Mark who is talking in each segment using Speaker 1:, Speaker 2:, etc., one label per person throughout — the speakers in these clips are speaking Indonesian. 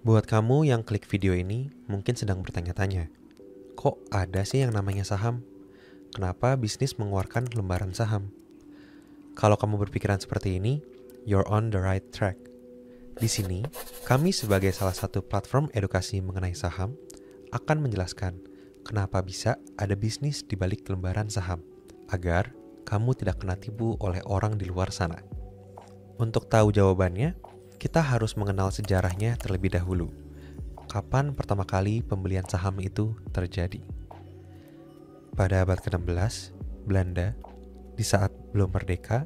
Speaker 1: Buat kamu yang klik video ini, mungkin sedang bertanya-tanya, kok ada sih yang namanya saham? Kenapa bisnis mengeluarkan lembaran saham? Kalau kamu berpikiran seperti ini, you're on the right track. Di sini, kami sebagai salah satu platform edukasi mengenai saham akan menjelaskan kenapa bisa ada bisnis di balik lembaran saham, agar kamu tidak kena tipu oleh orang di luar sana. Untuk tahu jawabannya, kita harus mengenal sejarahnya terlebih dahulu. Kapan pertama kali pembelian saham itu terjadi? Pada abad ke-16, Belanda, di saat belum merdeka,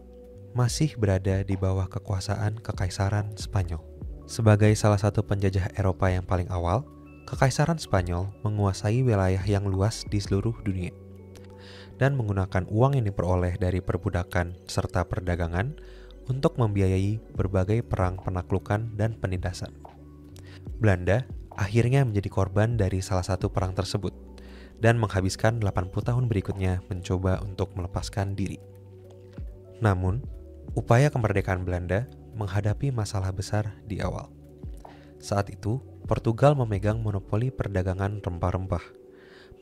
Speaker 1: masih berada di bawah kekuasaan Kekaisaran Spanyol. Sebagai salah satu penjajah Eropa yang paling awal, Kekaisaran Spanyol menguasai wilayah yang luas di seluruh dunia dan menggunakan uang yang diperoleh dari perbudakan serta perdagangan untuk membiayai berbagai perang penaklukan dan penindasan. Belanda akhirnya menjadi korban dari salah satu perang tersebut dan menghabiskan 80 tahun berikutnya mencoba untuk melepaskan diri. Namun, upaya kemerdekaan Belanda menghadapi masalah besar di awal. Saat itu, Portugal memegang monopoli perdagangan rempah-rempah,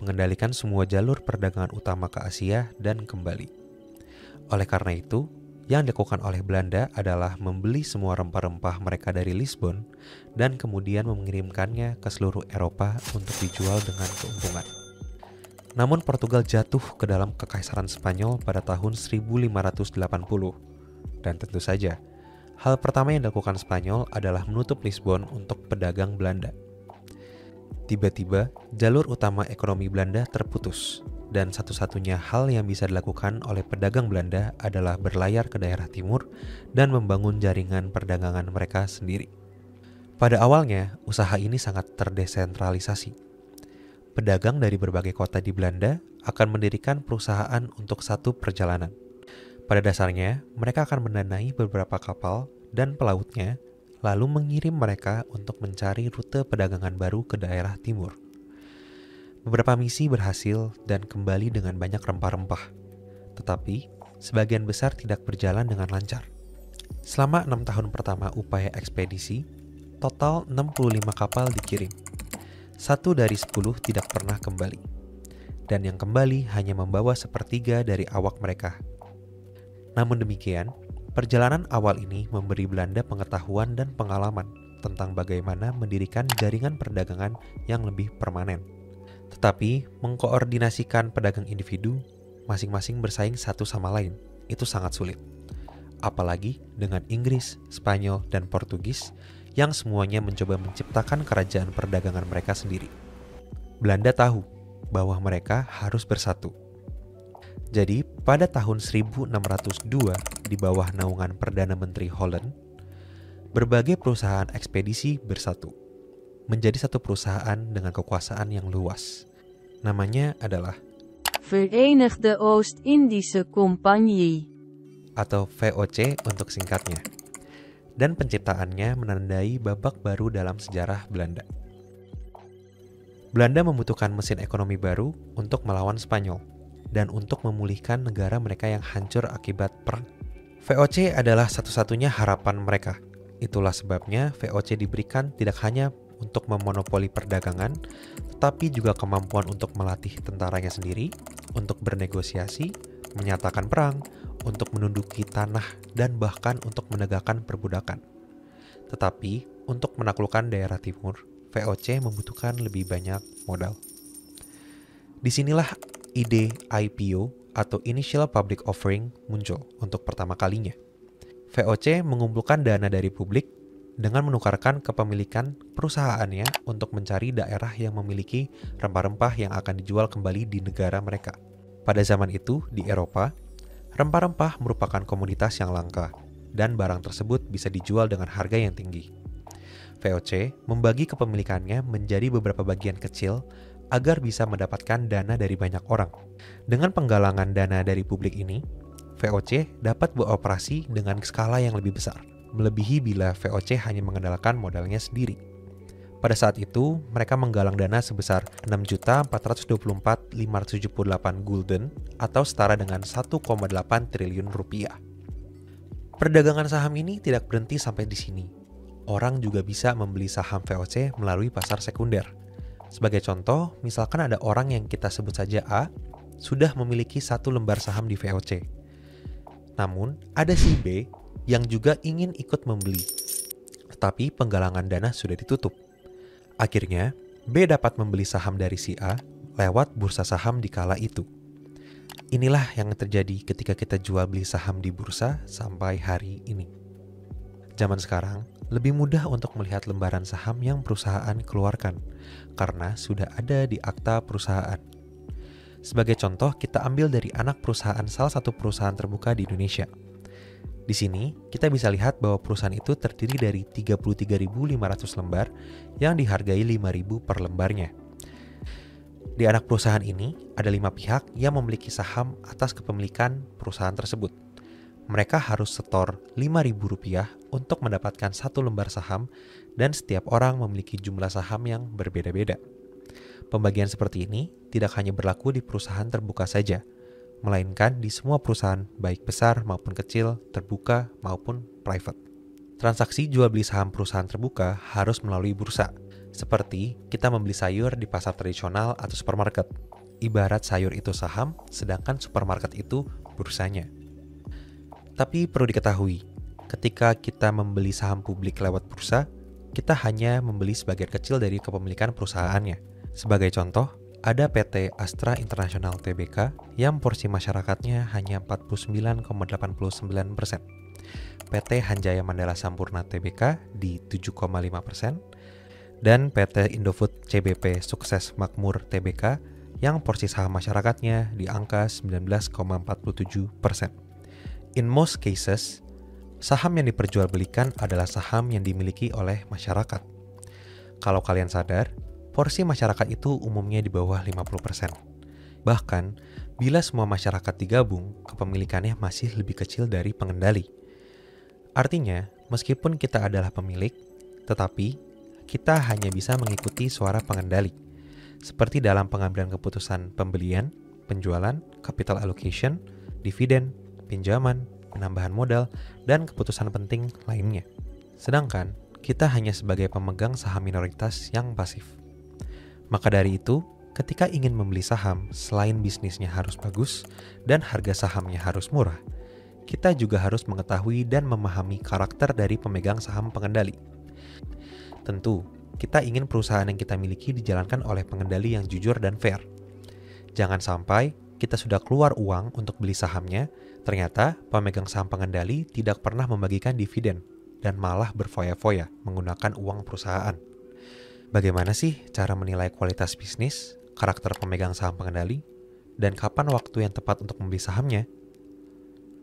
Speaker 1: mengendalikan semua jalur perdagangan utama ke Asia dan kembali. Oleh karena itu, yang dilakukan oleh Belanda adalah membeli semua rempah-rempah mereka dari Lisbon dan kemudian mengirimkannya ke seluruh Eropa untuk dijual dengan keuntungan. Namun Portugal jatuh ke dalam Kekaisaran Spanyol pada tahun 1580. Dan tentu saja, hal pertama yang dilakukan Spanyol adalah menutup Lisbon untuk pedagang Belanda. Tiba-tiba, jalur utama ekonomi Belanda terputus, dan satu-satunya hal yang bisa dilakukan oleh pedagang Belanda adalah berlayar ke daerah timur dan membangun jaringan perdagangan mereka sendiri. Pada awalnya, usaha ini sangat terdesentralisasi. Pedagang dari berbagai kota di Belanda akan mendirikan perusahaan untuk satu perjalanan. Pada dasarnya, mereka akan mendanai beberapa kapal dan pelautnya, lalu mengirim mereka untuk mencari rute perdagangan baru ke daerah timur. Beberapa misi berhasil dan kembali dengan banyak rempah-rempah. Tetapi, sebagian besar tidak berjalan dengan lancar. Selama 6 tahun pertama upaya ekspedisi, total 65 kapal dikirim. 1 dari 10 tidak pernah kembali. Dan yang kembali hanya membawa sepertiga dari awak mereka. Namun demikian, perjalanan awal ini memberi Belanda pengetahuan dan pengalaman tentang bagaimana mendirikan jaringan perdagangan yang lebih permanen. Tetapi, mengkoordinasikan pedagang individu, masing-masing bersaing satu sama lain, itu sangat sulit. Apalagi dengan Inggris, Spanyol, dan Portugis yang semuanya mencoba menciptakan kerajaan perdagangan mereka sendiri. Belanda tahu bahwa mereka harus bersatu. Jadi, pada tahun 1602, di bawah naungan Perdana Menteri Holland, berbagai perusahaan ekspedisi bersatu menjadi satu perusahaan dengan kekuasaan yang luas. Namanya adalah
Speaker 2: Verenigde Oost-Indische Compagnie
Speaker 1: atau VOC untuk singkatnya. Dan penciptaannya menandai babak baru dalam sejarah Belanda. Belanda membutuhkan mesin ekonomi baru untuk melawan Spanyol dan untuk memulihkan negara mereka yang hancur akibat perang. VOC adalah satu-satunya harapan mereka. Itulah sebabnya VOC diberikan tidak hanya untuk memonopoli perdagangan, tetapi juga kemampuan untuk melatih tentaranya sendiri, untuk bernegosiasi, menyatakan perang, untuk menduduki tanah, dan bahkan untuk menegakkan perbudakan. Tetapi, untuk menaklukkan daerah timur, VOC membutuhkan lebih banyak modal. Disinilah ide IPO atau Initial Public Offering muncul untuk pertama kalinya. VOC mengumpulkan dana dari publik dengan menukarkan kepemilikan perusahaannya untuk mencari daerah yang memiliki rempah-rempah yang akan dijual kembali di negara mereka. Pada zaman itu, di Eropa, rempah-rempah merupakan komoditas yang langka, dan barang tersebut bisa dijual dengan harga yang tinggi. VOC membagi kepemilikannya menjadi beberapa bagian kecil agar bisa mendapatkan dana dari banyak orang. Dengan penggalangan dana dari publik ini, VOC dapat beroperasi dengan skala yang lebih besar, melebihi bila VOC hanya mengandalkan modalnya sendiri. Pada saat itu, mereka menggalang dana sebesar 6.424.578 gulden atau setara dengan 1,8 triliun rupiah. Perdagangan saham ini tidak berhenti sampai di sini. orang juga bisa membeli saham VOC melalui pasar sekunder. Sebagai contoh, misalkan ada orang yang kita sebut saja A, sudah memiliki 1 lembar saham di VOC. Namun, ada si B yang juga ingin ikut membeli, tetapi penggalangan dana sudah ditutup. Akhirnya, B dapat membeli saham dari si A lewat bursa saham di kala itu. Inilah yang terjadi ketika kita jual beli saham di bursa sampai hari ini. Zaman sekarang, lebih mudah untuk melihat lembaran saham yang perusahaan keluarkan, karena sudah ada di akta perusahaan. Sebagai contoh, kita ambil dari anak perusahaan salah satu perusahaan terbuka di Indonesia. Di sini, kita bisa lihat bahwa perusahaan itu terdiri dari 33.500 lembar yang dihargai 5.000 per lembarnya. Di anak perusahaan ini, ada 5 pihak yang memiliki saham atas kepemilikan perusahaan tersebut. Mereka harus setor Rp5.000 untuk mendapatkan 1 lembar saham dan setiap orang memiliki jumlah saham yang berbeda-beda. Pembagian seperti ini tidak hanya berlaku di perusahaan terbuka saja, melainkan di semua perusahaan baik besar maupun kecil, terbuka maupun private. Transaksi jual beli saham perusahaan terbuka harus melalui bursa, seperti kita membeli sayur di pasar tradisional atau supermarket. Ibarat sayur itu saham, sedangkan supermarket itu bursanya. Tapi perlu diketahui, ketika kita membeli saham publik lewat bursa, kita hanya membeli sebagian kecil dari kepemilikan perusahaannya. Sebagai contoh, ada PT Astra International Tbk yang porsi masyarakatnya hanya 49,89%, PT Hanjaya Mandala Sampurna Tbk di 7,5%, dan PT Indofood CBP Sukses Makmur Tbk yang porsi saham masyarakatnya di angka 19,47%. In most cases, saham yang diperjualbelikan adalah saham yang dimiliki oleh masyarakat. Kalau kalian sadar, porsi masyarakat itu umumnya di bawah 50%. Bahkan, bila semua masyarakat digabung, kepemilikannya masih lebih kecil dari pengendali. Artinya, meskipun kita adalah pemilik, tetapi kita hanya bisa mengikuti suara pengendali, seperti dalam pengambilan keputusan pembelian, penjualan, capital allocation, dividen, pinjaman, penambahan modal, dan keputusan penting lainnya. Sedangkan, kita hanya sebagai pemegang saham minoritas yang pasif. Maka dari itu, ketika ingin membeli saham, selain bisnisnya harus bagus dan harga sahamnya harus murah, kita juga harus mengetahui dan memahami karakter dari pemegang saham pengendali. Tentu, kita ingin perusahaan yang kita miliki dijalankan oleh pengendali yang jujur dan fair. Jangan sampai kita sudah keluar uang untuk beli sahamnya, ternyata pemegang saham pengendali tidak pernah membagikan dividen dan malah berfoya-foya menggunakan uang perusahaan. Bagaimana sih cara menilai kualitas bisnis, karakter pemegang saham pengendali, dan kapan waktu yang tepat untuk membeli sahamnya?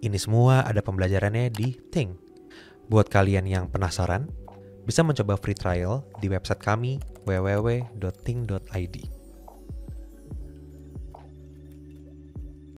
Speaker 1: Ini semua ada pembelajarannya di Think. Buat kalian yang penasaran, bisa mencoba free trial di website kami www.think.id.